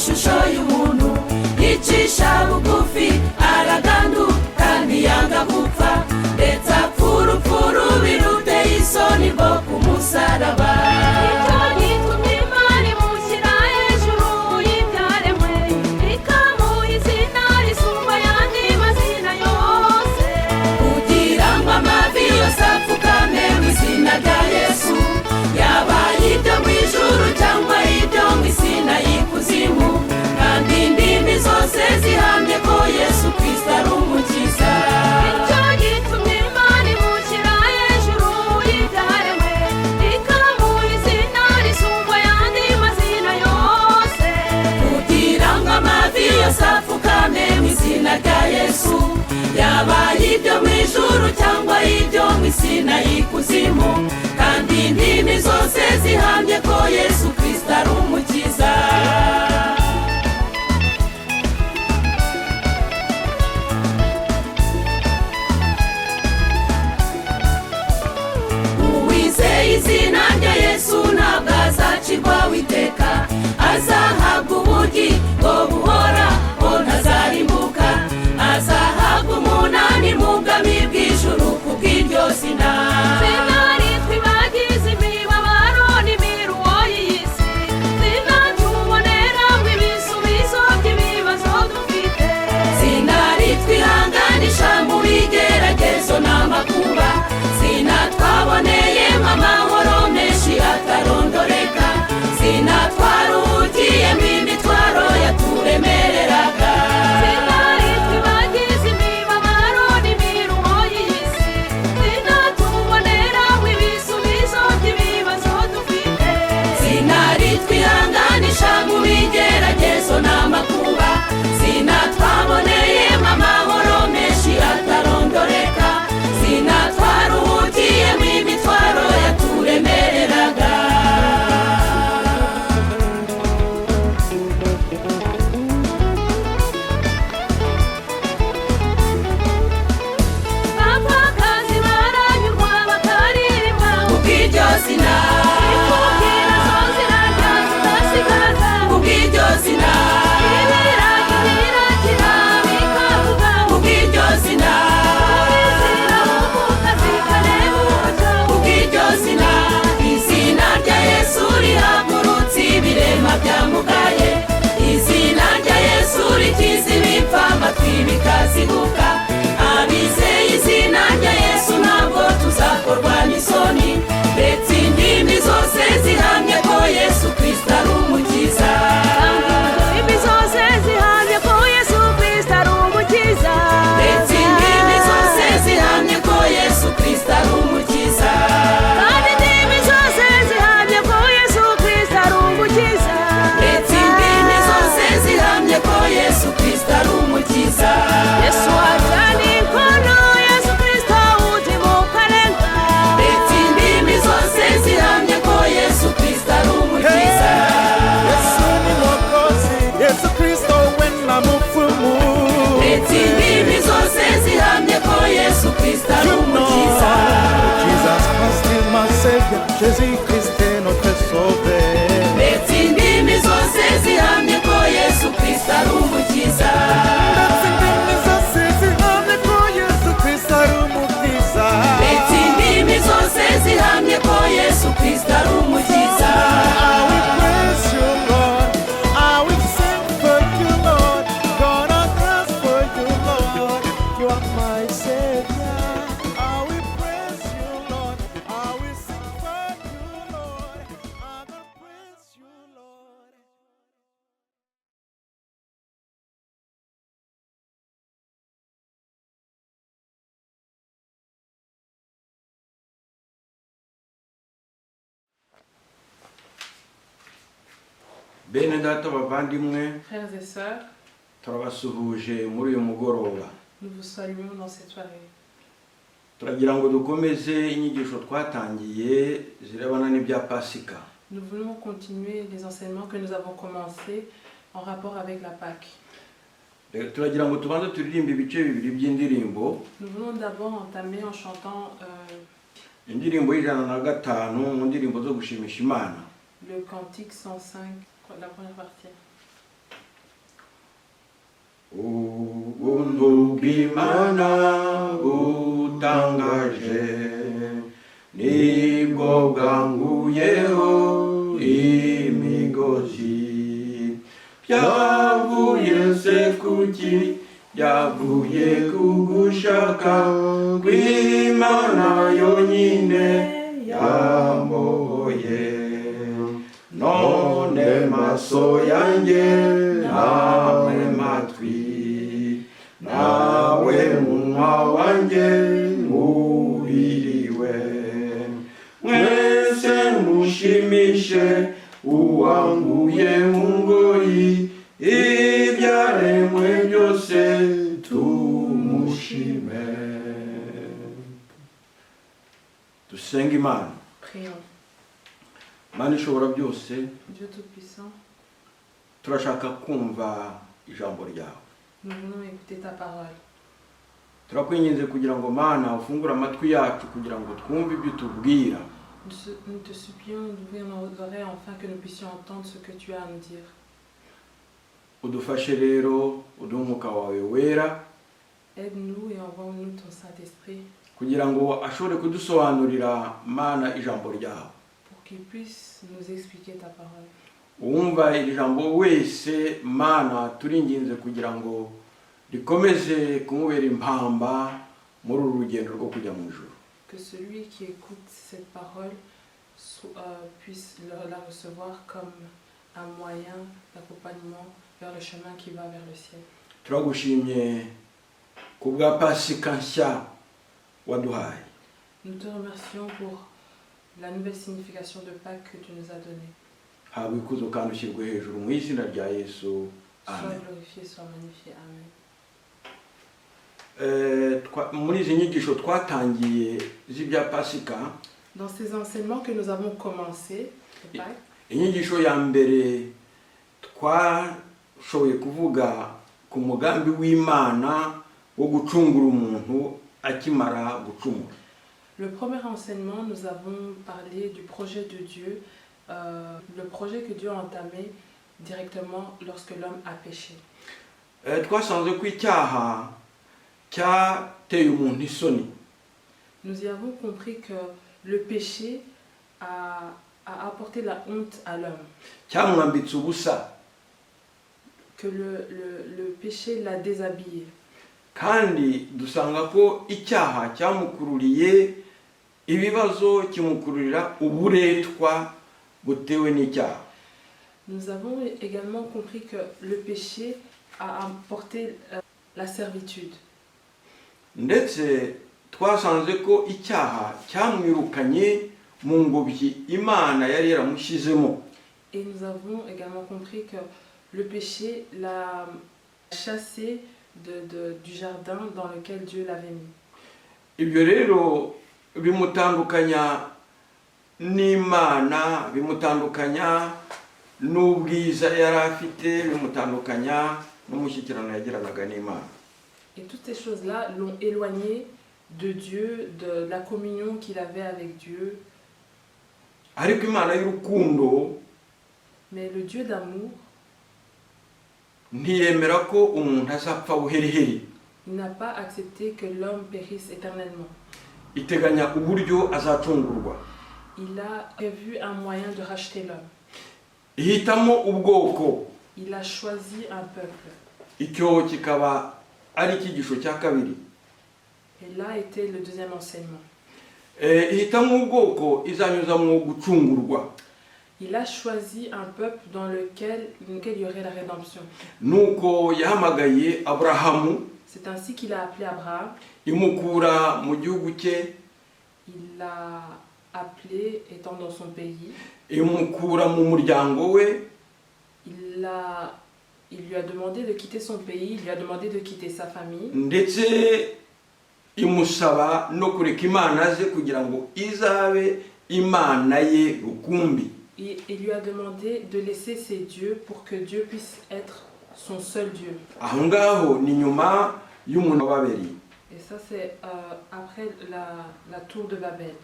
ishusho y'umuntu yicisha bugufi araganduka ntiyanga gupfa ndetse apfa urupfu rubi ruteye isoni rwo ku musaraba. Icyo gitumye Imana imushyira hejuru y'ibyaremwe ikamuha izina risumba ayandi mazina yose, kugira ngo amavi yose apfukame mu izina rya Yesu, yaba ibyo mu ijuru cyangwa ibyo mu isi n'ay'ikuzimu, kandi indimi zose zihamye ko Yesu Kristo ari umukiza. icyo gitumye Imana imushyira hejuru y'ibyaremwe ikamuha izina risumba ayandi mazina yose, kugira ngo amavi yose apfukame mu izina rya Yesu, yaba ibyo mu ijuru cyangwa ibyo mu isi n'ay'ikuzimu, kandi indimi zose zihamye ko Yesu Kristo ari umukiza. Uwizeye izina rya Yesu ntabwo azacirwaho iteka, azahabwa ubugingo buhoraho ntazarimbuka, azahabwa umunani mu bwami bw'ijuru kubw'iryo zina. zinaritwa ibagize imibabaro n'imiruho y'iyi si, zinatuboneramo ibisubizo by'ibibazo dufite, Sinatwihanganisha mu bigeragezo n'amakuba, sinatwaboneyemo amahoro menshi atarondoreka, sinatwaruhukiyemo imitwaro yaturemereraga. zinaritwa ibagize imibabaro n'imiruho y'iyi si, zinatuboneramo ibisubizo by'ibibazo dufite, Sinatwihanganisha mu bigeragezo n'amakuba, sinatwaboneyemo amahoro menshi atarondoreka, sinatwaruhukiyemo imitwaro yaturemereraga. bapfakazi baranyurwa bakaririmba Kubw'iryo zina, imfubyi nazo zirarya zigasigaza, kubw'iryo zina, ibiragi birakira bikavuga, kubw'iryo zina, ziramuka zikareba umucyo, kubw'iryo zina, izina rya Yesu rihagurutsa ibirema byamugaye, izina rya Yesu rikiza ibipfa amatwi bikazibuka, abizeye izina rya Yesu ntabwo tuzakorwa n'isoni, ndetse indimi zose zihamye ko Yesu Kristo ari umukiza. indimi zose zihamye ko Yesu Kristo ari umukiza, Ndetse indimi zose zihamye ko Yesu Kristo ari umukiza. kandi indimi zose zihamye ko Yesu Kristo ari umukiza, Ndetse indimi zose zihamye ko Yesu Kristo ari umukiza. Yesu ajyana inkono, Yesu Kristo utimukarenga, Ndetse indimi zose zihamye ko Yesu Kristo ari umukiza. Yesu ni Mwokozi, Yesu Kristo we na mupfumu. Ndetse indimi zose zihamye ko Yesu Kristo ari You know, umukiza. Jesus Christ is my Savior, Jésus Christ est notre Sauveur. Ndetse indimi zose zihamye ko Yesu Kristo ari umukiza. Ndetse indimi zose zihamye ko Yesu Kristo ari umukiza. Ndetse indimi zose zihamye ko Yesu Kristo ari umukiza. I will praise you, Lord. I will sing for you, Lord. Gonna dance for you, Lord. You are my Savior. I will praise you, Lord. I will sing for you, Lord. I will praise you, Lord. Bene data bavandimwe, Frères et sœurs, turabasuhuje muri uyu mugoroba. nous vous saluons dans cette soirée. Turagira ngo dukomeze inyigisho twatangiye zirebana n'ibya Pasika. Nous voulons continuer les enseignements que nous avons commencés en rapport avec la Pâque. Turagira ngo tubanze turirimbe ibice bibiri by'indirimbo. Nous voulons d'abord entamer en chantant Indirimbo y'105 mu ndirimbo zo gushimisha Imana. le cantique 105, la première partie. ubuntu bw'Imana butangaje nibwo bwanguyeho imigozi. Byavuye se kuki? Byavuye ku gushaka kw'Imana yonyine yambohoye. None maso yanjye nawe matwi, nawe munwa wanjye mubiriwe, mwese mushimishe uwanguye mu ngoyi, ibyaremwe byose tumushime. Dusenge Imana. Prions. Mana ishobora byose, Dieu Tout-Puissant, turashaka kumva ijambo ryawe. nous voulons écouter ta parole. Turakwinginze kugira ngo Mana ufungure amatwi yacu kugira ngo twumve ibyo tubwira. Nous te supplions d'ouvrir nos oreilles afin que nous puissions entendre ce que tu as à nous dire. Udufashe rero uduhe umwuka wawe wera Aide-nous et envoie-nous ton Saint-Esprit kugira ngo ashobore kudusobanurira Mana ijambo ryawe. pour qu'il puisse nous expliquer ta parole. Uwumva iri jambo wese Mana turinginze kugira ngo rikomeze kumubera impamba muri uru rugendo rwo kujya mu ijuru. Que celui qui écoute cette parole puisse la recevoir comme un moyen d'accompagnement vers le chemin qui va vers le ciel. Turagushimye ku bwa Pasika nshya waduhaye. Nous te remercions pour la nouvelle signification de Pâques que tu nous as donnée. Habwa ikuzo kandi ushyirwe hejuru mu izina rya Yesu. Sois Amen. glorifié, sois magnifié. Amen. Muri izi nyigisho twatangiye z'ibya Pasika, Dans ces enseignements que nous avons commencés, de Pâques, inyigisho ya mbere twashoboye kuvuga ku mugambi w'Imana wo gucungura umuntu akimara gucumura. le premier enseignement, nous avons parlé du projet de Dieu, le projet que Dieu a entamé directement lorsque l'homme a péché. Twasanze ko icyaha cyateye umuntu isoni. Nous y avons compris que le péché a apporté la honte à l'homme, Cyamwambitse ubusa, que le péché l'a déshabillé. kandi dusanga ko icyaha cyamukururiye ibibazo, kimukururira uburetwa butewe n'icyaha. Nous avons également compris que le péché a apporté la servitude. Ndetse twasanze ko icyaha cyamwirukanye mu ngobyi Imana yari yaramushyizemo. Et nous avons également compris que le péché l'a chassé du jardin dans lequel Dieu l'avait mis. Ibyo rero bimutandukanya n'Imana, bimutandukanya n'ubwiza yari afite, bimutandukanya n'umushyikirano yagiranaga n'Imana. Et toutes ces choses-là l'ont éloigné de Dieu, de la communion qu'il avait avec Dieu. Ariko Imana y'urukundo Mais le Dieu d'amour, ntiyemera ko umuntu azapfa buheriheri. il n'a pas accepté que l'homme périsse éternellement. Iteganya uburyo azacungurwa. Il a prévu un moyen de racheter l'homme. Ihitamo ubwoko. Il a choisi un peuple. Icyo kikaba ari icyigisho cya kabiri. Et là était le deuxième enseignement. Ihitamo ubwoko izanyuzamo gucungurwa. Il a choisi un peuple dans lequel il y aurait la rédemption. Nuko yahamagaye Aburahamu, C'est ainsi qu'il a appelé Abraham. imukura mu gihugu cye, Il l'a appelé étant dans son pays. imukura mu muryango we, Il lui a demandé de quitter son pays, il lui a demandé de quitter sa famille. ndetse imusaba no kureka Imana ze kugira ngo izabe Imana ye rukumbi. Et il lui a demandé de laisser ses dieux pour que Dieu puisse être son seul Dieu. Aho ngaho ni nyuma y'umuntu wa Babeli. Et ça c'est après la tour de Babel.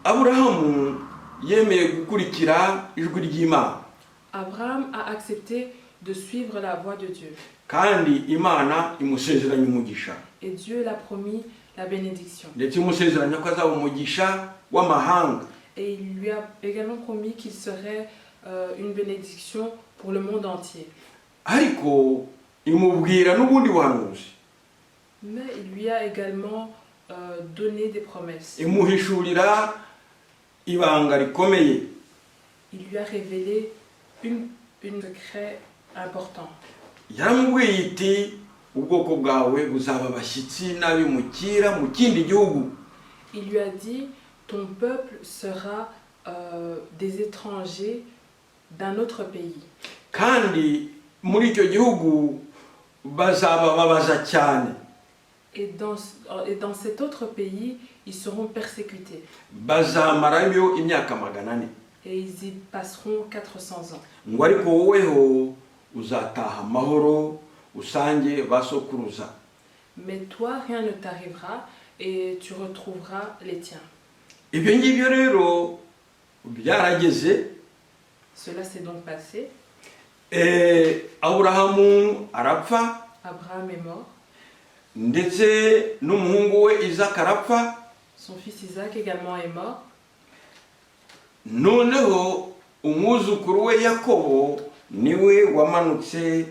Aburahamu yemeye gukurikira ijwi ry'Imana. Abraham a accepté de suivre la voie de Dieu. kandi imana imusezeranya umugisha Et Dieu l'a promis la bénédiction. ndetse imusezeranya ko azaba umugisha w'amahanga. Et il lui a également promis qu'il serait une bénédiction pour le monde entier. ariko imubwira n'ubundi buhanuzi, Mais il lui a également donné des promesses. imuhishurira ibanga rikomeye. Il lui a révélé une secret important. yaramubwiye iti ubwoko bwawe buzaba abashyitsi n'abimukira mu kindi gihugu. Il lui a dit, ton peuple sera des étrangers d'un autre pays. kandi muri icyo gihugu bazabababaza cyane, Et dans cet autre pays, ils seront persécutés. bazamarayo imyaka 400. Et ils y passeront 400 ans. ngo ariko woweho uzataha amahoro usange basokuruza. Mais toi, rien ne t'arrivera et tu retrouveras les tiens. ibyo ngibyo rero byarageze. Cela s'est donc passé. Aburahamu arapfa, Abraham est mort. ndetse n'umuhungu we Isaka arapfa. Son fils Isaac également est mort. noneho umwuzukuru we Yakobo niwe wamanutse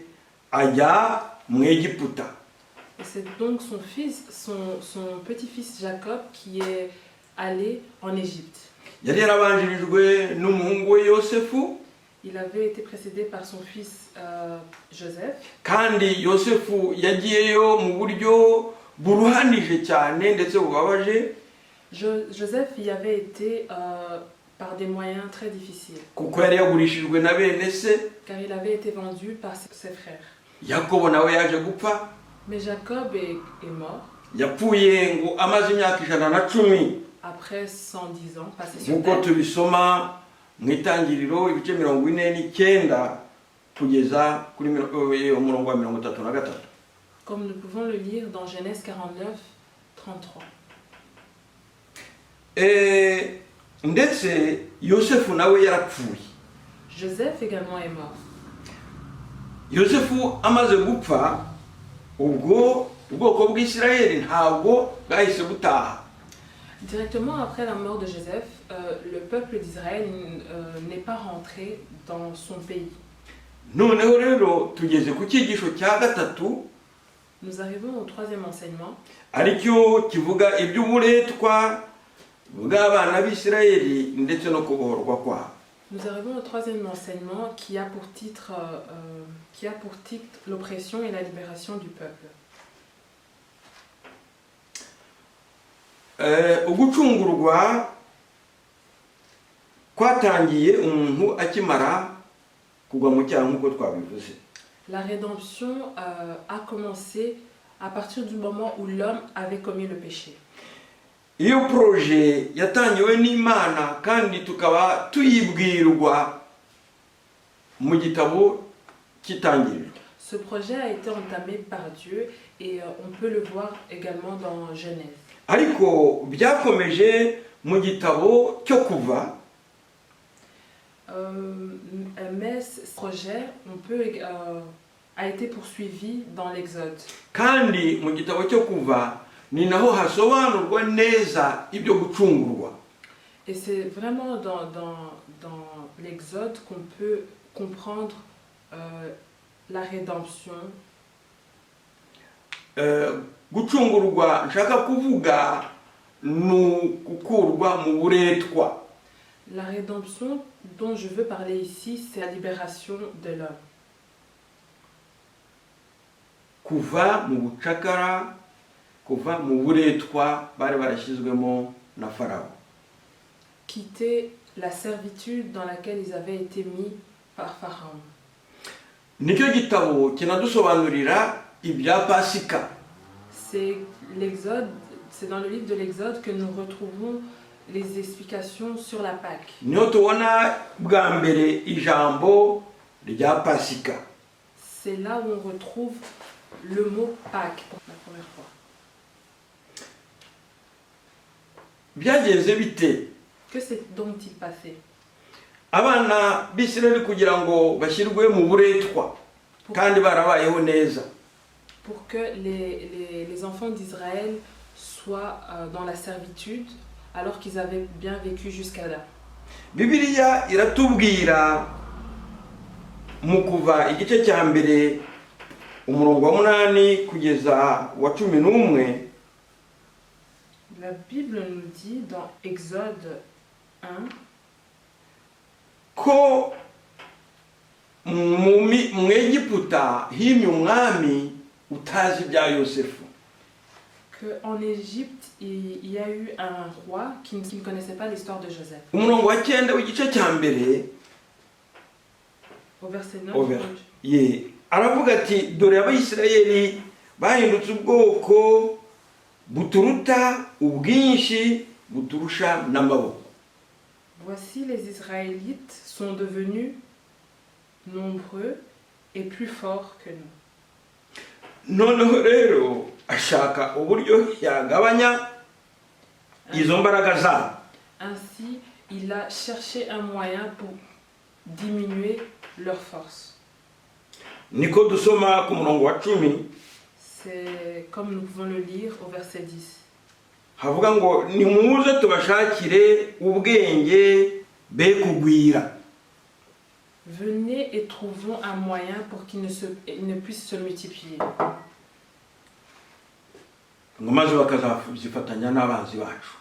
ajya mu Egiputa. Et c'est donc son fils, son petit-fils Jacob qui est allé en Égypte. yari yarabanjirijwe n'umuhungu we Yosefu, Il avait été précédé par son fils Joseph. kandi Yosefu yagiyeyo mu buryo buruhanije cyane ndetse bubabaje, Joseph y avait été par des moyens très difficiles, kuko yari yagurishijwe na bene se. car il avait été vendu par ses frères. Yakobo nawe yaje gupfa, Mais Jacob est mort yapfuye ngo amaze imyaka 110 après 110 ans passés sur nk'uko terre, tubisoma mu itangiriro ibice 49 kugeza kuri umurongo wa 33. comme nous pouvons le lire dans Genèse 49, 33. ndetse Yosefu nawe yarapfuye. Joseph également est mort. Yosefu amaze gupfa, ubwo ubwoko bw'Isirayeli ntabwo bwahise butaha. Directement après la mort de Joseph, le peuple d'Israël n'est pas rentré dans son pays. noneho rero tugeze ku cyigisho cya gatatu, Nous arrivons au troisième enseignement, aricyo kivuga iby'uburetwa bw'abana b'Isirayeli ndetse no kubohorwa kwabo. Nous arrivons au troisième enseignement qui a pour titre l'oppression et la libération du peuple. Ugucungurwa kwatangiye umuntu akimara kugwa mu cyaha nk'uko twabivuze. La rédemption a commencé à partir du moment où l'homme avait commis le péché. Iyo projet yatangiwe n'Imana kandi tukaba tuyibwirwa mu gitabo cy'Itangiriro. Ce projet a été entamé par Dieu et on peut le voir également dans Genèse. Ariko byakomeje mu gitabo cyo Kuva. Mais ce projet a été poursuivi dans l'Exode. Kandi mu gitabo cyo Kuva ni naho hasobanurwa neza ibyo gucungurwa. Et c'est vraiment dans l'Exode qu'on peut comprendre la rédemption. Gucungurwa nshaka kuvuga ni gukurwa mu buretwa. La rédemption dont je veux parler ici, c'est la libération de l'homme. Kuva mu bucakara, kuva mu buretwa bari barashyizwemo na Farawo. Quitter la servitude dans laquelle ils avaient été mis par Pharaon. Nicyo gitabo kinadusobanurira ibya Pasika. C'est l'Exode, c'est dans le livre de l'Exode que nous retrouvons les explications sur la Pâque. Niho tubona bwa mbere ijambo rya Pasika. C'est là où on retrouve le mot Pâque pour la première fois. Byagenze bite? Que s'est donc-il passé? Abana b'Isirayeli kugira ngo bashyirwe mu buretwa. kandi barabayeho neza. pour que les enfants d'Israël soient dans la servitude alors qu'ils avaient bien vécu jusqu'à là. Bibiliya iratubwira mu kuva igice cya mbere umurongo wa 8 kugeza wa 11. La Bible nous dit dans Exode 1 ko mu Egiputa himye umwami utazi bya Yosefu. qu'en Égypte, il y a eu un roi qui ne connaissait pas l'histoire de Joseph. Umurongo wa 9 w'igice cya mbere Au verset 9, aravuga ati dore Abayisirayeli bahindutse ubwoko buturuta ubwinshi buturusha n'amaboko. voici les Israélites sont devenus nombreux et plus forts que nous. Noneho rero ashaka uburyo yagabanya izo mbaraga zabo. Ainsi, il a cherché un moyen pour diminuer leur force. Niko dusoma ku murongo wa 10. C'est comme nous pouvons le lire au verset 10. Havuga ngo nimuze tubashakire ubwenge be kugwira. Venez et trouvons un moyen pour qu'ils ne puissent se multiplier. Ngo maze bakazazifatanya n'abanzi bacu.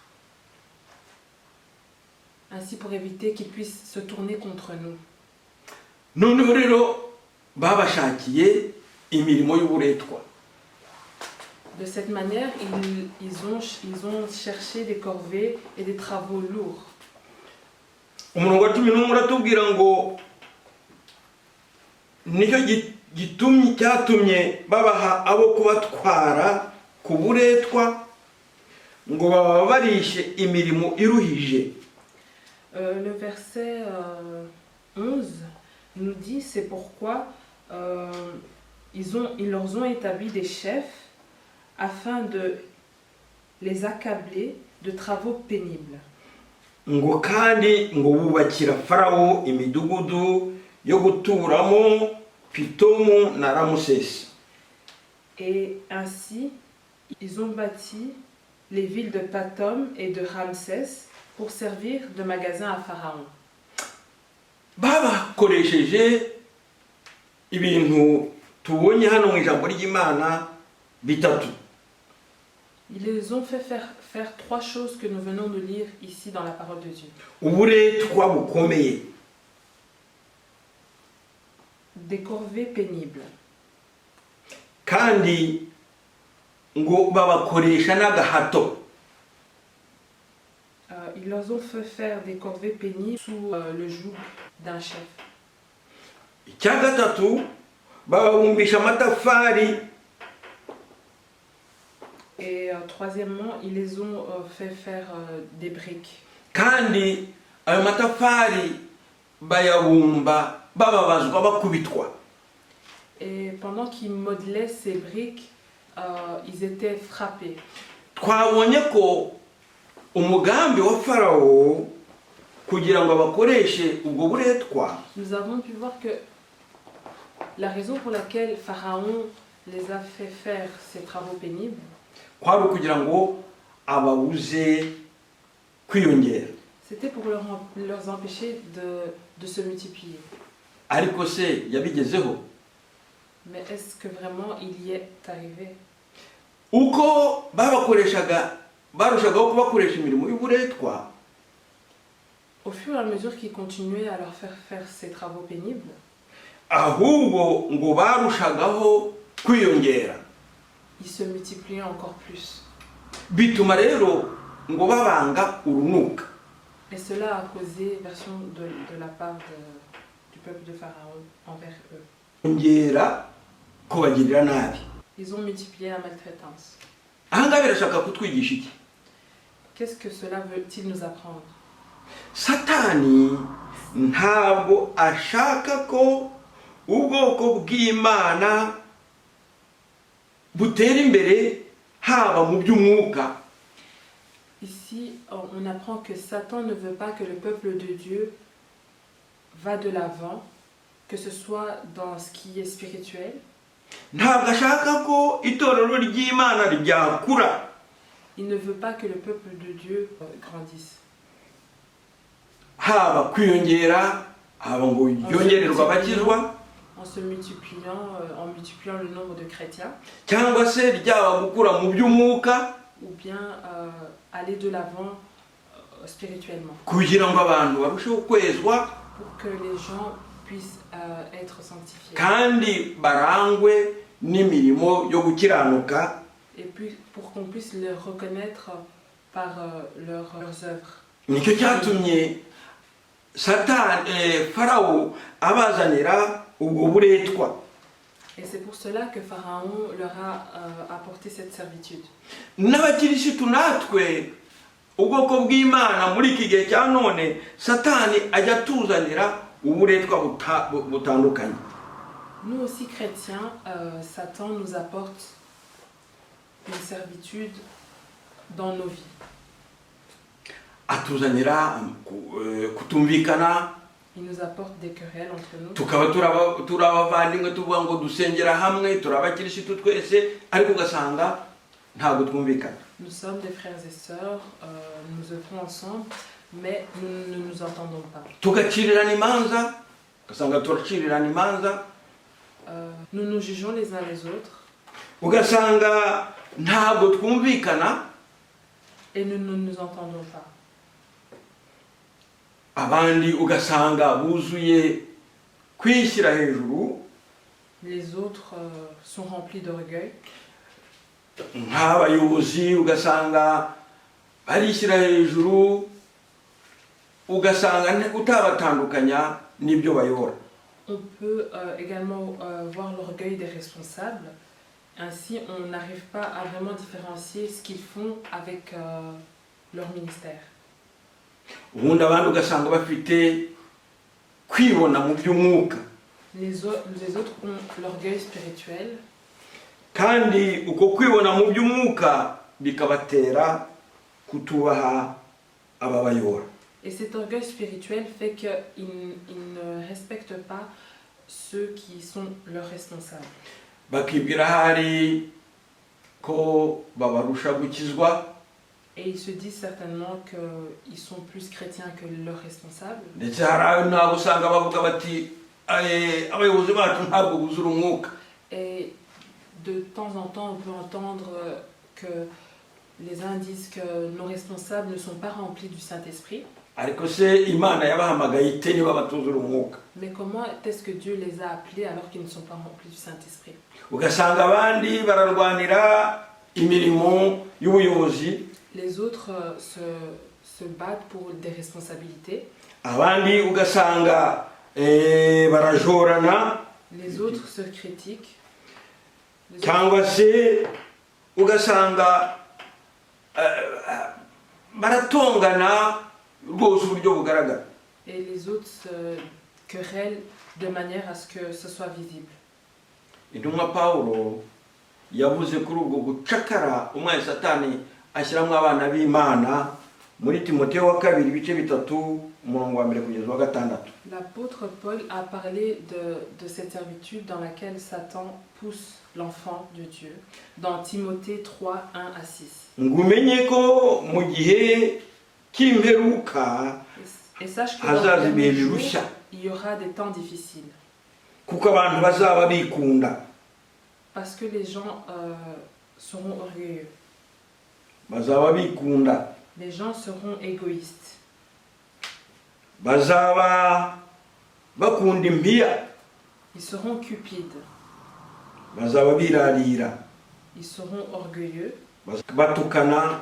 Ainsi pour éviter qu'ils puissent se tourner contre nous. Noneho rero babashakiye imirimo y'uburetwa. De cette manière, ils ont cherché des corvées et des travaux lourds. Umurongo wa 11 uratubwira ngo nicyo cyatumye babaha abo kubatwara ku buretwa ngo baba barishe imirimo iruhije. Le verset 11 nous dit c'est pourquoi ils leur ont établi des chefs afin de les accabler de travaux pénibles. Ngo kandi ngo bubakira Farawo imidugudu yo guturamo Pitomu na Ramsès. Et ainsi, ils ont bâti les villes de Pathom et de Ramsès pour servir de magasin à Pharaon. Babakoresheje ibintu tubonye hano mu ijambo ry'Imana bitatu. Ils les ont fait faire 3 choses que nous venons de lire ici dans la parole de Dieu. Uburetwa bukomeye. Des corvées pénibles. Kandi ngo babakoresha n'agahato. Ils leur ont fait faire des corvées pénibles sous le joug d'un chef. Icya gatatu bababumbisha amatafari. Et troisièmement, ils les ont fait faire des briques. Kandi ayo matafari bayabumba bababazwa bakubitwa. Et pendant qu'ils modelaient ces briques, ils étaient frappés. Twabonye ko umugambi wa Farawo kugira ngo abakoreshe ubwo buretwa. Nous avons pu voir que la raison pour laquelle Pharaon les a fait faire ces travaux pénibles, kwari kugira ngo ababuze kwiyongera. c'était pour leur empêcher de se multiplier. Ariko se yabigezeho? Mais est-ce que vraiment il y est arrivé? Uko babakoreshaga barushagaho kubakoresha imirimo y'uburetwa. Au fur et à mesure qu'ils continuaient à leur faire ces travaux pénibles, ahubwo ngo barushagaho kwiyongera. ils se multipliaient encore plus. Bituma rero ngo babanga urunuka. Et cela a causé version de la part du peuple de Pharaon envers eux. Ongera kubagirira nabi. Ils ont multiplié la maltraitance. Ahangaha birashaka kutwigisha iki? Qu'est-ce que cela veut-il nous apprendre? Satani ntabwo ashaka ko ubwoko bw'Imana butera imbere haba mu by'umwuka. Ici, on apprend que Satan ne veut pas que le peuple de Dieu va de l'avant, que ce soit dans ce qui est spirituel. ntabwo ashaka ko itorero ry'Imana ryakura. Il ne veut pas que le peuple de Dieu grandisse. haba kwiyongera, haba ngo yongererwe abakizwa, En se multipliant, en multipliant le nombre de chrétiens, cyangwa se ryaba gukura mu by'umwuka, ou bien aller de l'avant spirituellement, kugira ngo abantu barusheho kwezwa pour que les gens puissent être sanctifiés. kandi barangwe n'imirimo yo gukiranuka. Et puis pour qu'on puisse les reconnaître par leurs œuvres. nicyo cyatumye Farawo abazanira ubwo buretwa. Et c'est pour cela que Pharaon leur a apporté cette servitude. N'abakirisitu natwe ubwoko bw'Imana muri iki gihe cya none Satani ajya atuzanira uburetwa butandukanye. Nous aussi chrétiens, Satan nous apporte une servitude dans nos vies. Atuzanira kutumvikana, Il nous apporte des querelles entre nous. tukaba turabavandimwe tuvuga ngo dusengera hamwe, turabakirisitu twese, ariko ugasanga ntabwo twumvikana. Nous sommes des frères et sœurs, nous œuvrons ensemble, mais nous ne nous entendons pas. Tugacirirana imanza, ugasanga turacirirana imanza, Nous nous jugeons les uns les autres ugasanga ntabwo twumvikana. et nous ne nous entendons pas. Abandi ugasanga buzuye kwishyira hejuru, Les autres sont remplis d'orgueil. nk'abayobozi ugasanga barishyira hejuru, ugasanga utabatandukanya n'ibyo bayobora. On peut également voir l'orgueil des responsables. Ainsi, on n'arrive pas à vraiment différencier ce qu'ils font avec leur ministère. Ubundi abandi ugasanga bafite kwibona mu by'umwuka, Les autres ont l'orgueil spirituel. kandi uko kwibona mu by'umwuka bikabatera kutubaha ababayobora. Et cet orgueil spirituel fait qu'ils ne respectent pas ceux qui sont leurs responsables. Bakibwira hari ko babarusha gukizwa, Et ils se disent certainement qu'ils sont plus chrétiens que leurs responsables. ndetse hari n'abo usanga bavuga bati abayobozi bacu ntabwo buzura umwuka. Et de temps en temps, on peut entendre que les uns disent que nos responsables ne sont pas remplis du Saint-Esprit. Ariko se Imana yabahamagaye ite niba batuzura umwuka? Mais comment est-ce que Dieu les a appelés alors qu'ils ne sont pas remplis du Saint-Esprit? Ugasanga abandi bararwanira imirimo y'ubuyobozi, Les autres se battent pour des responsabilités. abandi ugasanga barajorana, Les autres se critiquent. cyangwa se ugasanga baratongana rwose uburyo bugaragara. Et les autres se querellent de manière à ce que ce soit visible. Intumwa Pawulo yavuze kuri ubwo gucakara umwana Satani ashyiramo abana b'Imana muri Timoteyo wa 2 ibice 3 umurongo wa 1 kugeza wa 6. L'apôtre Paul a parlé de cette servitude dans laquelle Satan pousse l'enfant de Dieu, dans Timothée 3, 1 à 6. Ngumenye ko mu gihe cy'imperuka Et sache que dans hazaza les ibihe jours, birushya, il y aura des temps difficiles. kuko abantu bazaba bikunda, Parce que les gens seront orgueilleux. bazaba bikunda, Les gens seront égoïstes. bazaba bakunda impiya, Ils seront cupides. bazaba birarira, Ils seront orgueilleux, batukana,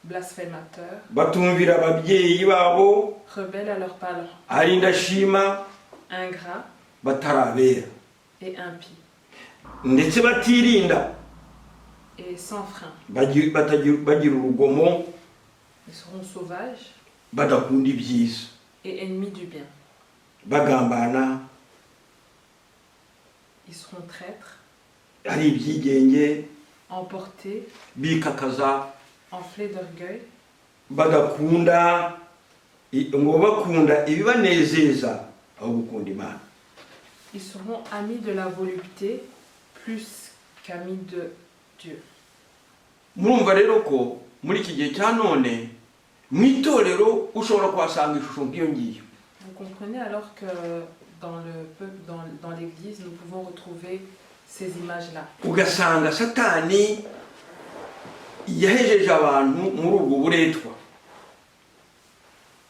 blasphémateurs, batumvira ababyeyi babo, rebelles à leurs parents, ari indashima, ingrats batarabera, et impies. ndetse batirinda, Et sans frein. bagira urugomo, Ils seront sauvages badakunda ibyiza, et ennemis du bien. bagambana, Ils seront traîtres, ari ibyigenge, emportés, bikakaza, enflés d'orgueil, badakunda ngo bakunda ibibanezeza aho gukunda Imana. Ils seront amis de la volupté plus qu'amis de Dieu. murumva rero ko muri iki gihe cya none mu itorero ushobora kuhasanga ishusho nk'iyo ngiyo. Vous comprenez alors que dans le peuple, dans l'église, nous pouvons retrouver ces images-là. Ugasanga satani yahejeje abantu muri ubwo buretwa.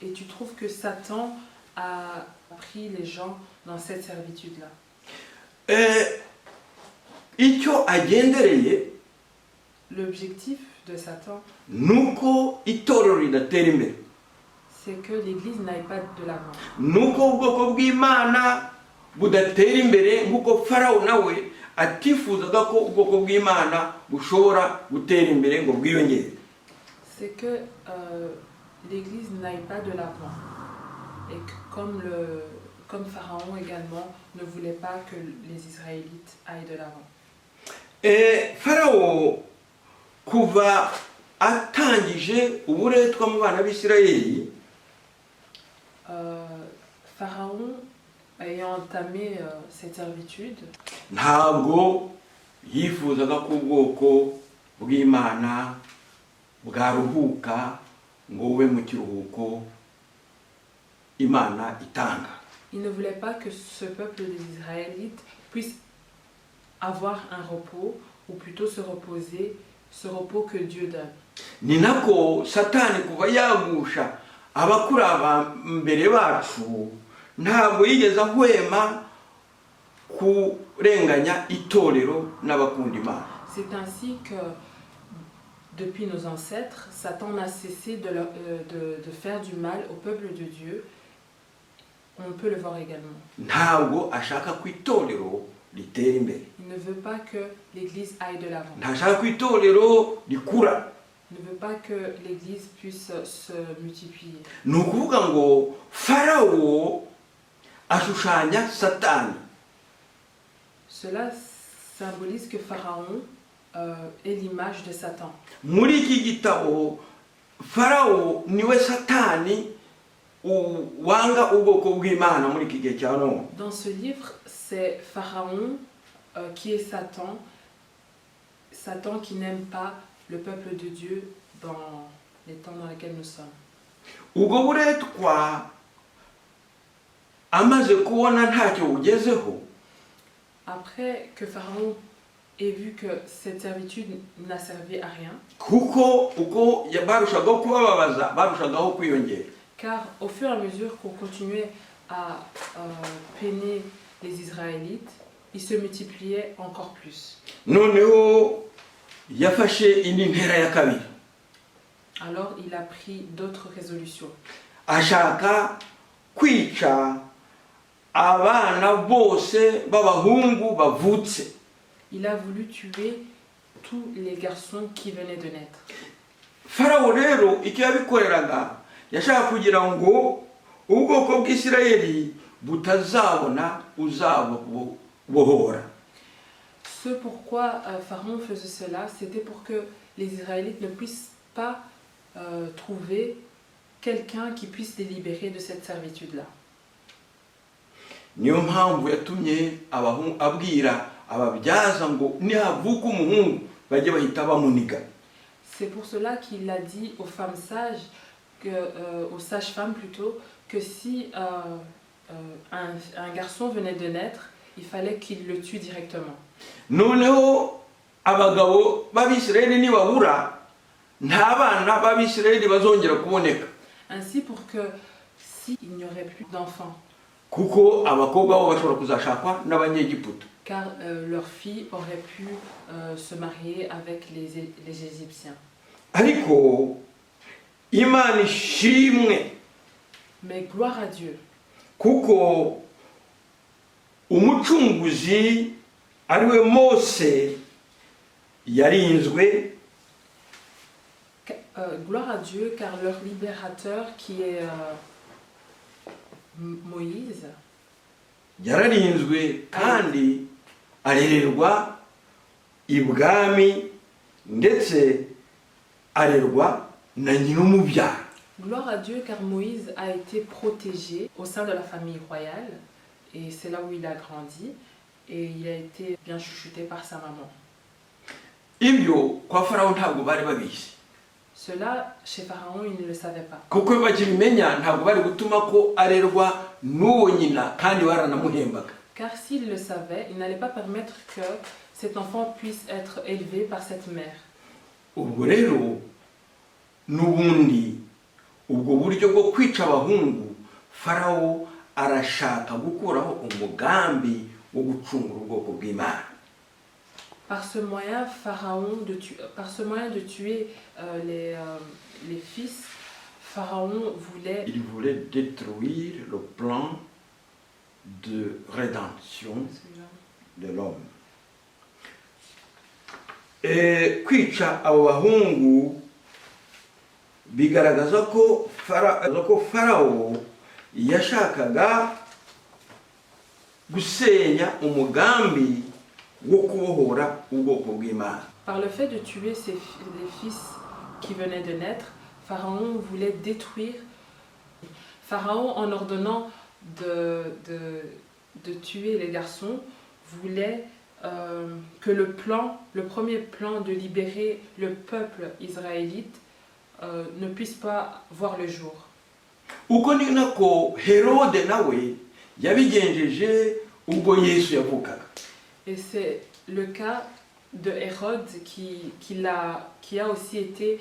Et tu trouves que Satan a pris les gens dans cette servitude-là. Icyo agendereye L'objectif de Satan, nuko itorero ridatera imbere, c'est que l'église n'aille pas de l'avant. nuko ubwoko bw'Imana budatera imbere, nk'uko Farawo nawe atifuzaga ko ubwoko bw'Imana bushobora gutera imbere ngo bwiyongere. C'est que l'église n'aille pas de l'avant. Et que comme Pharaon également ne voulait pas que les Israélites aillent de l'avant. Farawo kuva atangije uburetwa mu bana b'Isirayeli, Pharaon ayant entamé cette servitude, ntabwo yifuzaga ko ubwoko bw'Imana bwaruhuka ngo bube mu kiruhuko Imana itanga. il ne voulait pas que ce peuple des Israélites puisse avoir un repos, ou plutôt se reposer, ce repos que Dieu donne. Ni nako Satani kuva yagusha abakuraba mbere bacu ntabwo yigeze ahwema kurenganya itorero n'abakunda Imana. C'est ainsi que depuis nos ancêtres, Satan n'a cessé de faire du mal au peuple de Dieu. On peut le voir également. Ntabwo ashaka ko itorero ritera imbere. Il ne veut pas que l'Église aille de l'avant. Ntashaka ko itorero rikura. Il ne veut pas que l'Église puisse se multiplier. Ni ukuvuga ngo Farawo ashushanya Satani. Cela symbolise que Pharaon est l'image de Satan. Muri iki gitabo Farawo niwe Satani wanga ubwoko bw'Imana muri iki gihe cya none. Dans ce livre, c'est Pharaon qui est Satan. Satan qui n'aime pas le peuple de Dieu dans les temps dans lesquels nous sommes. Ubwo buretwa amaze kubona ntacyo bugezeho, Après que Pharaon ait vu que cette servitude n'a servi à rien, kuko uko barushagaho kubababaza barushagaho kwiyongera. car au fur et à mesure qu'on continuait à peiner les Israélites, ils se multipliaient encore plus. Noneho yafashe indi ntera ya kabiri. Alors il a pris d'autres résolutions. Ashaka kwica abana bose b'abahungu bavutse. Il a voulu tuer tous les garçons qui venaient de naître. Farawo rero icyo yabikoreraga yashaka kugira ngo ubwoko bw'Isirayeli butazabona uzabohora. Ce pourquoi Pharaon faisait cela, c'était pour que les Israélites ne puissent pas trouver quelqu'un qui puisse les libérer de cette servitude-là. Niyo mpamvu yatumye abwira ababyaza ngo nihavuka umuhungu bajye bahita bamuniga. C'est pour cela qu'il a dit aux femmes sages, aux sages-femmes plutôt, que si un garçon venait de naître, il fallait qu'il le tue directement. Noneho abagabo b'Abisirayeli nibabura nta bana b'Abisirayeli bazongera kuboneka. Ainsi pour que s'il n'y aurait plus d'enfants, kuko abakobwa bo bashobora kuzashakwa n'Abanyegiputa. car leurs filles auraient pu se marier avec les Égyptiens. Ariko Imana ishimwe, Mais gloire à Dieu, kuko umucunguzi ariwe Mose yarinzwe. gloire à Dieu, car leur libérateur qui est Moïse yararinzwe kandi arererwa ibwami ndetse arerwa na nyir'umubyara. Gloire à Dieu car Moïse a été protégé au sein de la famille royale Et c'est là où il a grandi et il a été bien chouchouté par sa maman. ibyo kwa farawo ntabwo bari babizi Cela, chez Pharaon, il ne le savait pas. kuko iyo bakibimenya ntabwo bari gutuma ko arerwa n'uwo nyina kandi baranamuhembaga. Car s'il le savait, il n'allait pas permettre que cet enfant puisse être élevé par cette mère. ubwo rero n'ubundi ubwo buryo bwo kwica abahungu farawo arashaka gukuraho umugambi wo gucungura ubwoko bw'Imana. Par ce moyen, de tuer les fils, Pharaon voulait Il voulait détruire le plan de rédemption de l'homme. Kwica abo bahungu bigaragaza ko farawo yashakaga gusenya umugambi wo kubohora ubwoko bw'Imana. Par le fait de tuer les fils qui venaient de naître, Pharaon voulait détruire. Pharaon, en ordonnant de tuer les garçons, voulait que le premier plan de libérer le peuple israélite ne puisse pas voir le jour. Uko ni nako Herode nawe yabigenjeje ubwo Yesu yavukaga. Et c'est le cas de Hérode qui a aussi été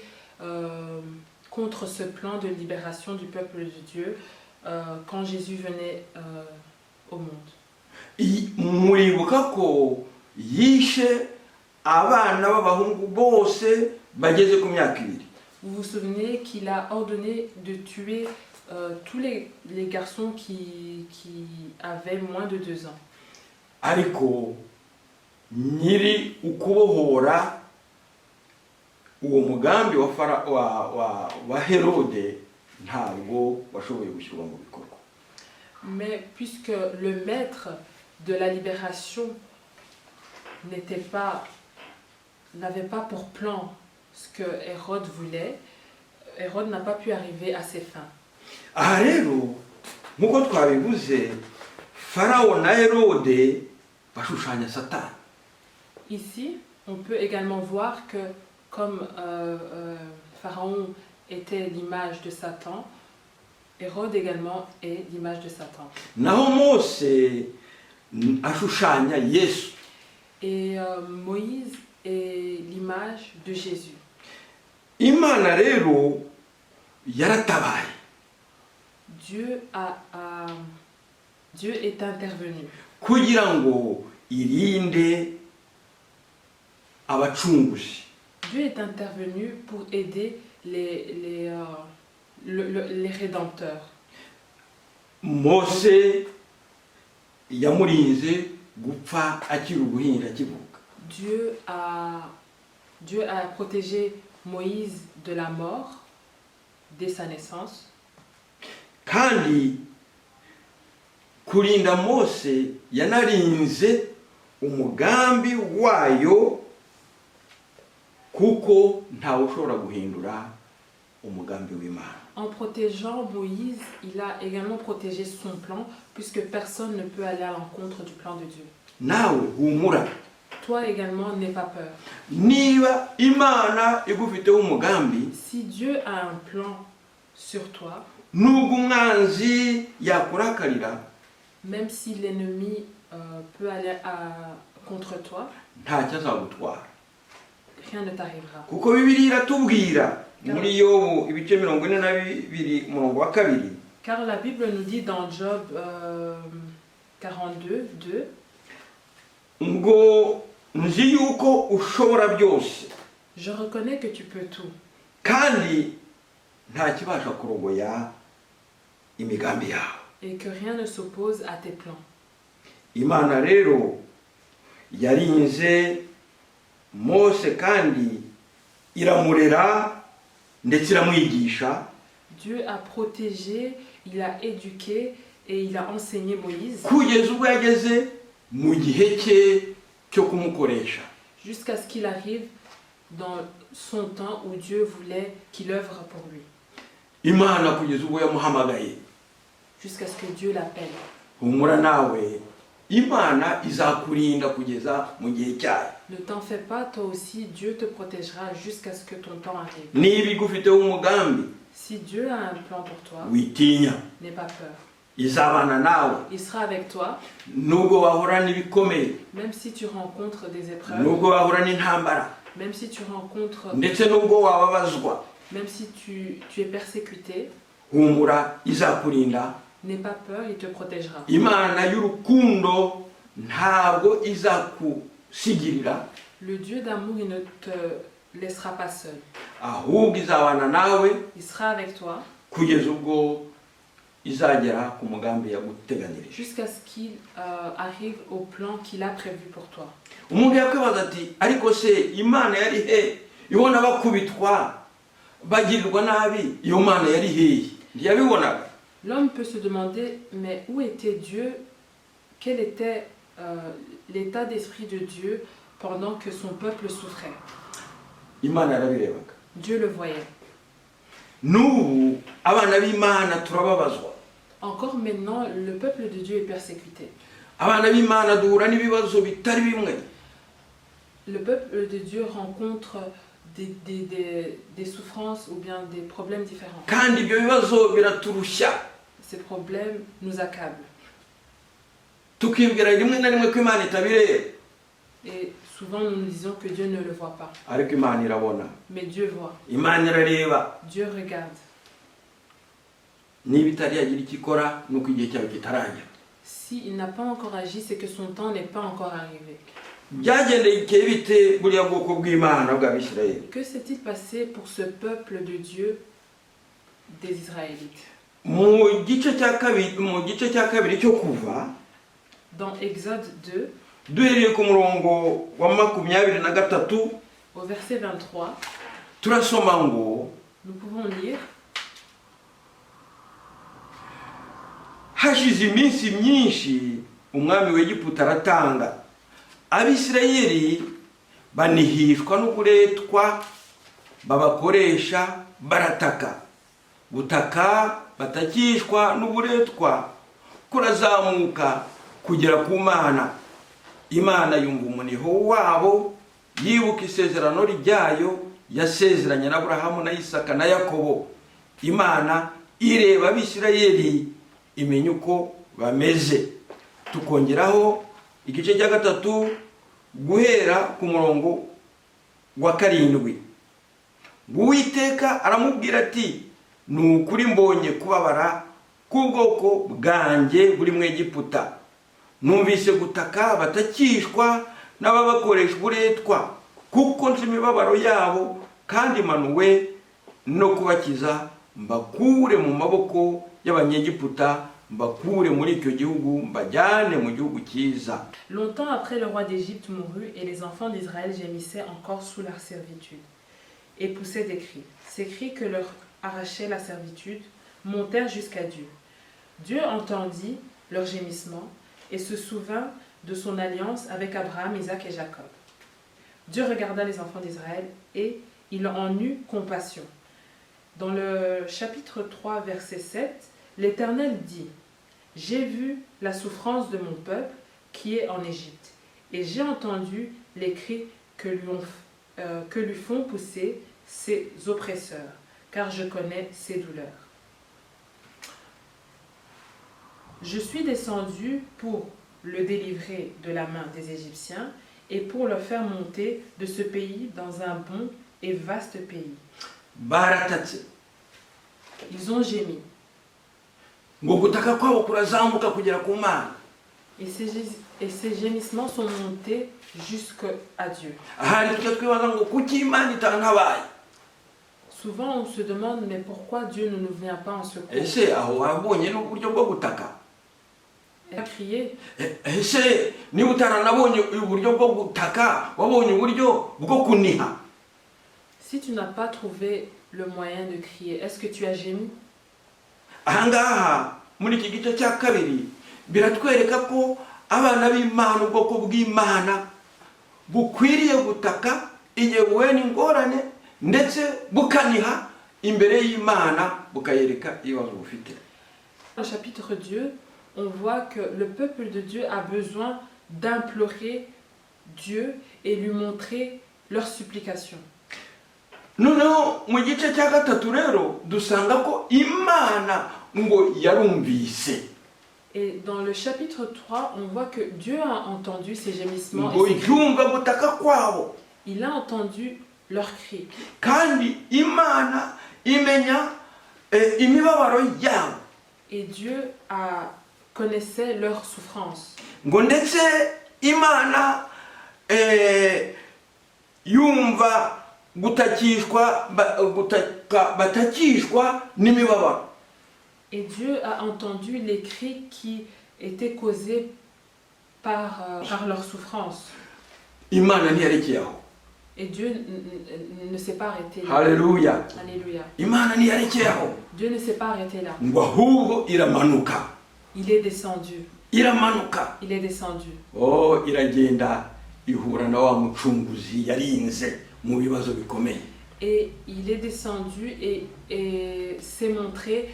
contre ce plan de libération du peuple de Dieu quand Jésus venait au monde. Muribuka ko yishe abana b'abahungu bose bageze ku myaka 2. Vous vous souvenez qu'il a ordonné de tuer tous les garçons qui avaient moins de 2 ans. Ariko nyiri ukubohora uwo mugambi wa Herode ntabwo washoboye gushyirwa mu bikorwa. Mais puisque le maître de la libération n'avait pas pour plan ce que Hérode voulait, Hérode n'a pas pu arriver à ses fins. Aha rero nk'uko twabivuze Farawo na Herode bashushanya Satani. Ici, on peut également voir que comme Pharaon était l'image de Satan, Hérode également est l'image de Satan. Naho Mose ashushanya Yesu. Et Moïse est l'image de Jésus. Imana rero yaratabaye. Dieu est intervenu kugira ngo irinde abacunguzi. Dieu est intervenu pour aider les rédempteurs. Mose yamurinze gupfa akiri ubuhinja akivuka. Dieu a protégé Moïse de la mort dès sa naissance. Kandi kurinda Mose yanarinze umugambi wayo kuko ntawe ushobora guhindura umugambi w'Imana. En protégeant Moïse, il a également protégé son plan puisque personne ne peut aller à l'encontre du plan de Dieu. Nawe humura. Toi également, n'aie pas peur. Niba Imana igufiteho umugambi, si Dieu a un plan sur toi, nubwo umwanzi yakurakarira, même si l'ennemi peut aller contre toi, ntacyo azagutwara. Rien ne t'arrivera. Kuko Bibiliya iratubwira muri Yobu ibice 42 umurongo wa 2. Car la Bible nous dit dans Job 42, 2, ngo nzi yuko ushobora byose. Je reconnais que tu peux tout. Kandi nta kibasha kurogoya imigambi yawe. Et que rien ne s'oppose à tes plans. Imana rero yarinze Mose kandi iramurera ndetse iramwigisha. Dieu a protégé, il a éduqué et il a enseigné Moïse. Kugeza ubwo yageze mu gihe cye cyo kumukoresha. Jusqu'à ce qu'il arrive dans son temps où Dieu voulait qu'il œuvre pour lui. Imana kugeza ubwo yamuhamagaye. Jusqu'à ce que Dieu l'appelle. humura nawe Imana izakurinda kugeza mu gihe cyayo. Ne t'en fais pas, toi aussi, Dieu te protégera jusqu'à ce que ton temps arrive. Niba igufiteho umugambi, Si Dieu a un plan pour toi, witinya, n'aie pas peur. izabana nawe. Il sera avec toi, Nubwo wahura n'ibikomeye, même si tu rencontres des épreuves, nubwo wahura n'intambara, même si tu rencontres, ndetse nubwo wababazwa, même si tu es persécuté, humura izakurinda. n'aie pas peur, il te protégera. Imana y'urukundo ntabwo izakusigirira, Le Dieu d'amour, il ne te laissera pas seul. ahubwo izabana nawe Il sera avec toi kugeza ubwo izagera ku mugambi yaguteganirije. jusqu'à ce qu'il arrive au plan qu'il a prévu pour toi. Umuntu yakwibaza ati ariko se Imana yari he? Ibona bakubitwa bagirirwa nabi, iyo Mana yari he? Ntiyabibonaga. L'homme peut se demander, mais où était Dieu? Quel était l'état d'esprit de Dieu pendant que son peuple souffrait? Imana yarabirebaga. Dieu le voyait. N'ubu abana b'Imana turababazwa. Encore maintenant, le peuple de Dieu est persécuté. Abana b'Imana duhura n'ibibazo bitari bimwe. Le peuple de Dieu rencontre des souffrances ou bien des problèmes différents. Kandi ibyo bibazo biraturusha. Ces problèmes nous accablent. Tukibwira rimwe na rimwe ko Imana itabireba. Et souvent nous nous disons que Dieu ne le voit pas. Ariko Imana irabona. Mais Dieu voit. Imana irareba. Dieu regarde. Niba itari yagira icyo ikora nuko igihe cyawe kitaragera. S'il n'a pas encore agi, c'est que son temps n'est pas encore arrivé. Byagendekeye bite buriya bwoko bw'Imana bw'Abisirayeli? Que s'est-il passé pour ce peuple de Dieu des Israélites? Mu gice cya kabiri cyo kuva, Dans Exode 2, duhereye ku murongo wa 23, au verset 23, turasoma ngo nous pouvons lire: hashize iminsi myinshi umwami w'Egiputa aratanga, Abisirayeli banihishwa n'uburetwa babakoresha barataka. Gutaka batakishwa n'uburetwa kurazamuka kugera ku Mana. Imana yumva umuniho wabo, yibuka isezerano ryayo yasezeranye na Aburahamu na Isaka na Yakobo. Imana ireba Abisirayeli imenya uko bameze. Tukongeraho igice cya 3 guhera ku murongo wa 7. Uwiteka aramubwira ati, nukuri mbonye kubabara k'ubwoko bwanjye buri mu Egiputa. Numvise gutaka batakishwa n'ababakoresha uburetwa, kuko nzi imibabaro yabo, kandi manuwe no kubakiza mbakure mu maboko y'Abanyegiputa, mbakure muri icyo gihugu mbajyane mu gihugu cyiza. Longtemps après, le roi d'Égypte mourut et les enfants d'Israël gémissaient encore sous leur servitude et poussaient des cris. Ces cris que leur arrachait la servitude montèrent jusqu'à Dieu. Dieu entendit leurs gémissements et se souvint de son alliance avec Abraham, Isaac et Jacob. Dieu regarda les enfants d'Israël et il en eut compassion. Dans le chapitre 3, verset 7, l'Éternel dit: j'ai vu la souffrance de mon peuple qui est en Égypte, et j'ai entendu les cris que lui font pousser ses oppresseurs, car je connais ses douleurs. Je suis descendu pour le délivrer de la main des Égyptiens et pour le faire monter de ce pays dans un bon et vaste pays. Baratatse. Ils ont gémi. Ngo gutaka kwabo kurazamuka kugera ku Mana. Et ces gémissements sont montés jusqu'à Dieu. Ahari tujya twibaza ngo kuki Imana itantabaye? Souvent on se demande, mais pourquoi Dieu ne nous vient pas en secours? Ese aho wabonye n'uburyo bwo gutaka? Il a crié. Ese niba utaranabonye uburyo bwo gutaka, wabonye uburyo bwo kuniha? Si tu n'as pas trouvé le moyen de crier, est-ce que tu as gémi? Ahangaha muri iki gice cya kabiri biratwereka ko abana b'Imana, ubwoko bw'Imana bukwiriye gutaka igihe buhuye n'ingorane, ndetse bukaniha imbere y'Imana bukayereka ibibazo bufite. Au chapitre 2, on voit que le peuple de Dieu a besoin d'implorer Dieu et lui montrer leurs supplications. noneho mu gice cya gatatu rero dusanga ko imana ngo yarumvise Et dans le chapitre 3, on voit que Dieu a entendu ces gémissements ngo et ces cris. yumva gutaka kwabo Il a entendu leurs cris. kandi imana imenya imibabaro yabo Et Dieu connaissait leurs souffrances. ngo ndetse imana yumva gutakishwa batakishwa n'imibabaro. Et Dieu a entendu les cris qui étaient causés par leurs souffrances. Imana ntiyarekeye aho. Et Dieu ne s'est pas arrêté là. Haleluya. Alléluia. Imana ntiyarekeye aho. Dieu ne s'est pas arrêté là. ngo ahubwo iramanuka. Il est descendu. Iramanuka. Il est descendu. Oh, iragenda ihura na wa mucunguzi yarinze mu bibazo bikomeye. Et il est descendu et s'est montré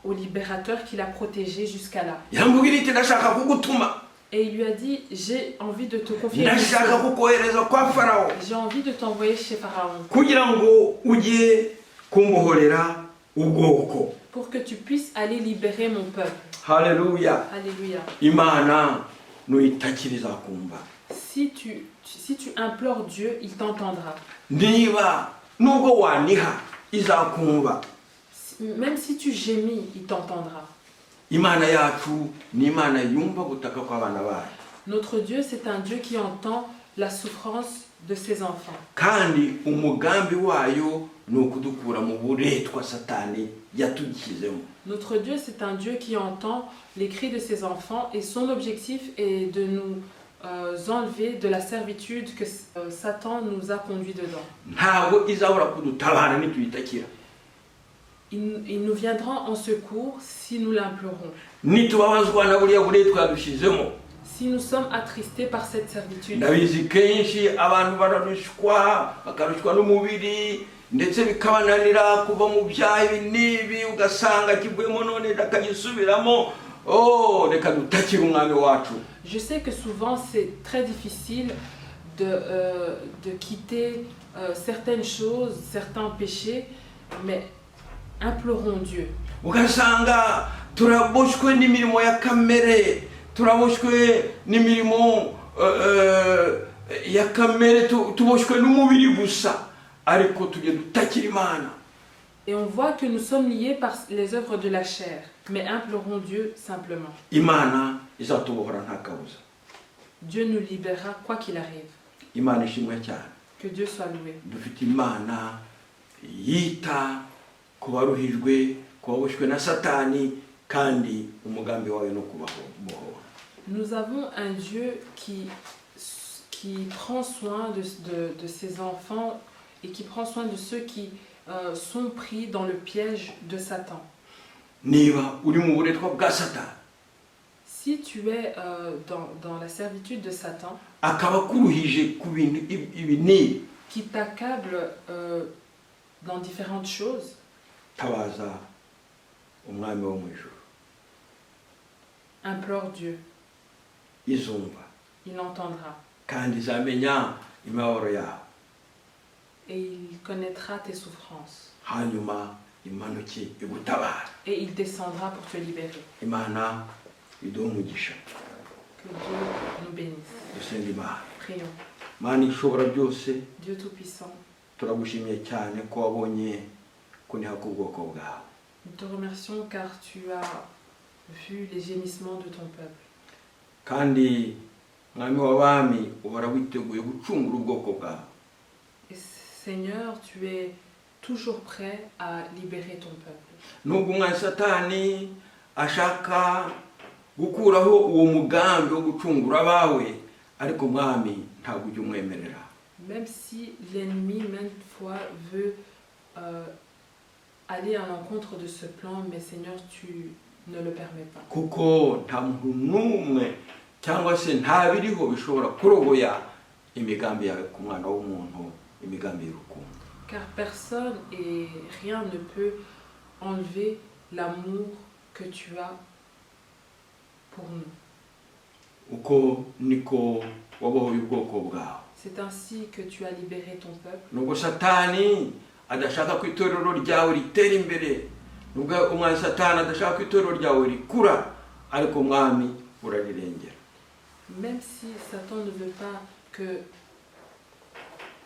au libérateur qui l'a protégé jusqu'à là. Yambwira iti ndashaka kugutuma. Et il lui a dit, j'ai envie de te confier une Ndashaka mission. kukohereza kwa Farao. J'ai envie de t'envoyer chez Pharaon Kugira ngo ujye kumbohorera ubwoko. pour que tu puisses aller libérer mon peuple. Haleluya. Alléluia. Imana nuyitakiriza kumva. Si tu implores Dieu, il t'entendra. Niba nubwo waniha izakumva. Même si tu gémis, il t'entendra. Imana yacu ni Imana yumva gutaka kw'abana bayo. Notre Dieu, c'est un Dieu qui entend la souffrance de ses enfants. Kandi umugambi wayo ni ukudukura mu buretwa Satani yatugizemo. Notre Dieu, c'est un Dieu qui entend les cris de ses enfants et son objectif est de nous enlever de la servitude que Satan nous a conduit dedans. Ntabwo izabura kudutabara nituyitakira. Il nous viendra en secours si nous l'implorons. Nitubabazwa na buriya buretwa yadushizemo. Si nous sommes attristés par cette servitude, Ndabizi kenshi abantu bararushwa bakarushwa n'umubiri ndetse bikabananira kuva mu byaha n'ibi ugasanga kigwemo none akagisubiramo. Oh, reka dutakire umwami wacu. je sais que souvent c'est très difficile de quitter certaines choses, certains péchés, mais implorons Dieu. Ugasanga turaboshwe n'imirimo ya kamere, turaboshwe n'imirimo ya kamere, tuboshwe n'umubiri gusa, ariko tujye dutakira Imana. Et on voit que nous sommes liés par les œuvres de la chair, mais implorons Dieu simplement. Imana izatubohora nta kabuza. Dieu nous libérera quoi qu'il arrive. Imana ishimwe cyane. Que Dieu soit loué. Dufite Imana yita ku baruhijwe, ku baboshwe na Satani, kandi umugambi wawe no kubabohora. Nous avons un Dieu qui prend soin de ses enfants et qui prend soin de ceux qui sont pris dans le piège de Satan. Niba uri mu buretwa bwa Satani, Si tu es dans la servitude de Satan, akaba kuruhije ku bintu ibi n'ibi, qui t'accable dans différentes choses, tabaza umwami wo mu ijuru. implore Dieu, Izumva il entendra kandi izamenya imibabaro yawe, et il connaîtra tes souffrances hanyuma imanuke igutabara. et il descendra pour te libérer. Imana iduhe umugisha. Que Dieu nous bénisse. Dusenga Imana. Prions. Mana ishobora byose, Dieu Tout-Puissant, turagushimiye cyane ko wabonye kuniha k'ubwoko bwawe. nous te remercions car tu as vu les gémissements de ton peuple. Kandi mwami w'abami uhora witeguye gucungura ubwoko bwawe. Et Seigneur, tu es toujours prêt à libérer ton peuple. Nubwo umwami Satani ashaka gukuraho uwo mugambi wo gucungura abawe, ariko mwami ntabwo ujya umwemerera. Même si l'ennemi, maintes fois, veut aller à l'encontre de ce plan, mais Seigneur, tu ne le permets pas. Kuko nta muntu n'umwe cyangwa se nta biriho bishobora kurogoya imigambi yawe ku mwana w'umuntu, imigambi y'urukundo. Car personne et rien ne peut enlever l'amour que tu as uko niko wabohoye ubwoko bwawe. C'est ainsi que tu as libéré ton peuple. Nubwo Satani adashaka ko itorero ryawe ritera imbere, nubwo umwami Satani adashaka ko itorero ryawe rikura, ariko umwami urarirengera. Même si Satan ne veut pas que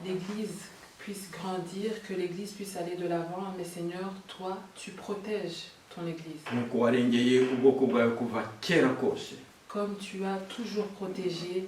l'Église puisse grandir, que l'Église puisse aller de l'avant, mais Seigneur, toi, tu protèges ton Église. Nuko warengeye ubwoko bwawe kuva kera kose. Comme tu as toujours protégé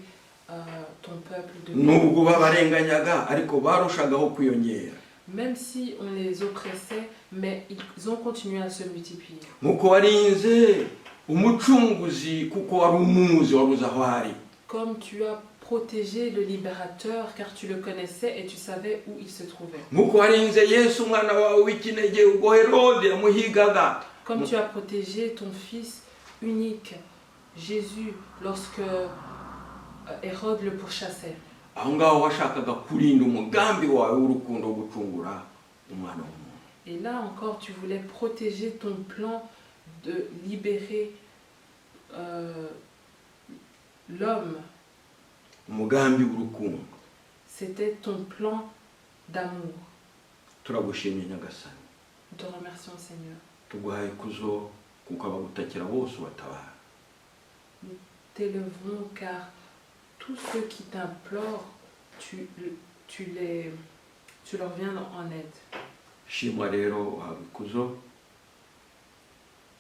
ton peuple de Nubwo babarenganyaga ariko barushagaho kwiyongera. même si on les oppressait, mais ils ont continué à se multiplier. Nuko warinze umucunguzi kuko wari umuzi wabuze aho ari. Comme tu as protégé le libérateur, car tu le connaissais et tu savais où il se trouvait. Nuko warinze Yesu umwana wawe w'ikinege ubwo Herode yamuhigaga. Comme tu as protégé ton fils unique, Jésus, lorsque Hérode le pourchassait. Aho ngaho washakaga kurinda umugambi wawe w'urukundo gucungura umwana w'umuntu. Et là encore, tu voulais protéger ton plan de libérer l'homme. Umugambi w'urukundo. C'était ton plan d'amour. Turagushimye Nyagasani. Nous te remercions, Seigneur. Tuguhaye kuzo kuko abagutakira bose batabara. Nous t'élevons car tous ceux qui t'implorent, tu leur viens en aide. Shimwa rero uhawe kuzo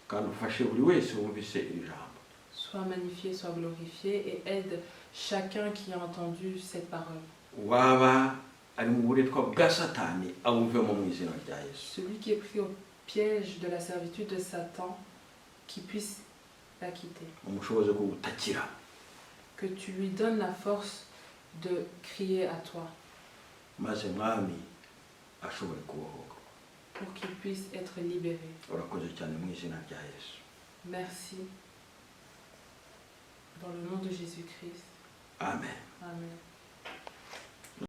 kandi ufashe buri wese wumvise iri jambo. Sois magnifié, sois glorifié et aide chacun qui a entendu cette parole. Waba ari mu buretwa bwa Satani awuvemo mu izina rya Yesu. Celui qui est pris au piège de la servitude de Satan, qui puisse la quitter. Umushoboze kugutakira. Que tu lui donnes la force de crier à toi. Maze mwami ashobore kubohoka. Pour qu'il puisse être libéré. Urakoze cyane mu izina rya Yesu. Merci. Dans le nom de Jésus-Christ. Amen. Amen.